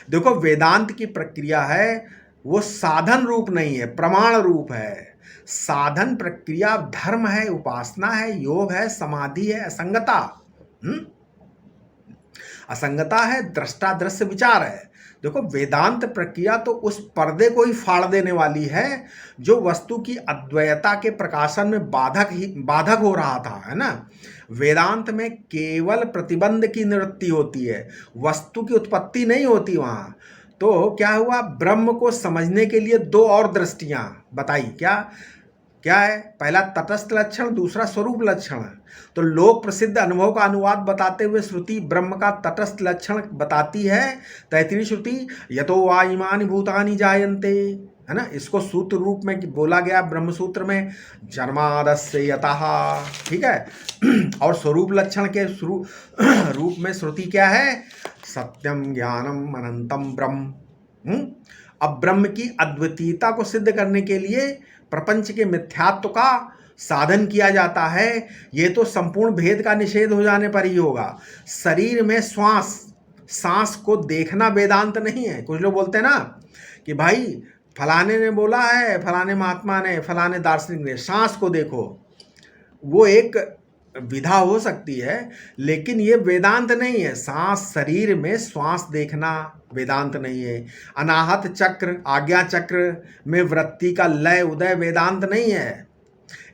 देखो वेदांत की प्रक्रिया है वो साधन रूप नहीं है, प्रमाण रूप है। साधन प्रक्रिया धर्म है, उपासना है, योग है, समाधि है, असंगता। हम्म असंगता है, दृष्टा दृश्य विचार है। देखो वेदांत प्रक्रिया तो उस पर्दे को ही फाड़ देने वाली है जो वस्तु की अद्वैयता के प्रकाशन में बाधक हो रहा था, है ना। वेदांत में केवल प्रतिबंध की निवृत्ति होती है, वस्तु की उत्पत्ति नहीं होती वहां। तो क्या हुआ, ब्रह्म को समझने के लिए दो और दृष्टियां बताई। क्या क्या है, पहला तटस्थ लक्षण, दूसरा स्वरूप लक्षण। तो लोक प्रसिद्ध अनुभव का अनुवाद बताते हुए श्रुति ब्रह्म का तटस्थ लक्षण बताती है। तैतरीय श्रुति यतो वा इमानि भूतानि जायन्ते, है ना। इसको सूत्र रूप में बोला गया ब्रह्म सूत्र में, जन्मादस्य यतः, ठीक है। और स्वरूप लक्षण के रूप में श्रुति क्या है, सत्यम ज्ञानम अनंतम ब्रह्म। अब ब्रह्म की अद्वितीयता को सिद्ध करने के लिए प्रपंच के मिथ्यात्व का साधन किया जाता है। ये तो संपूर्ण भेद का निषेध हो जाने पर ही होगा। शरीर में सांस को देखना वेदांत नहीं है। कुछ लोग बोलते हैं ना कि भाई फलाने ने बोला है, फलाने महात्मा ने, फलाने दार्शनिक ने, सांस को देखो। वो एक विधा हो सकती है, लेकिन ये वेदांत नहीं है। सांस, शरीर में श्वास देखना वेदांत नहीं है। अनाहत चक्र, आज्ञा चक्र में वृत्ति का लय उदय वेदांत नहीं है।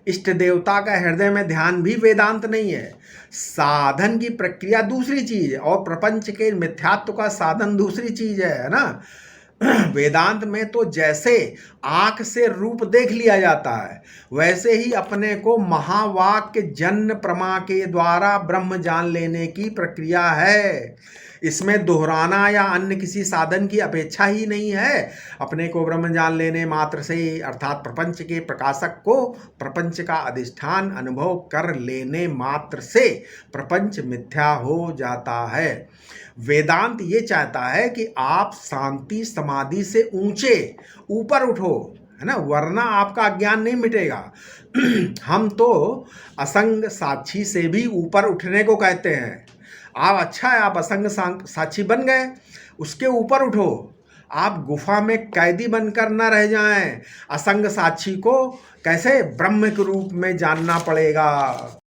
इष्ट देवता का हृदय में ध्यान भी वेदांत नहीं है। साधन की प्रक्रिया दूसरी चीज है और प्रपंच के मिथ्यात्व का साधन दूसरी चीज है ना। वेदांत में तो जैसे आंख से रूप देख लिया जाता है, वैसे ही अपने को महावाक्य जन्य प्रमा के द्वारा ब्रह्म जान लेने की प्रक्रिया है। इसमें दोहराना या अन्य किसी साधन की अपेक्षा ही नहीं है। अपने को ब्रह्म जान लेने मात्र से, अर्थात प्रपंच के प्रकाशक को प्रपंच का अधिष्ठान अनुभव कर लेने मात्र से प्रपंच मिथ्या हो जाता है। वेदांत ये चाहता है कि आप शांति समाधि से ऊंचे ऊपर उठो, है ना, वरना आपका अज्ञान नहीं मिटेगा। हम तो असंग साक्षी से भी ऊपर उठने को कहते हैं। आप अच्छा है, आप असंग साक्षी बन गए, उसके ऊपर उठो। आप गुफा में कैदी बनकर न रह जाएं। असंग साक्षी को कैसे ब्रह्म के रूप में जानना पड़ेगा।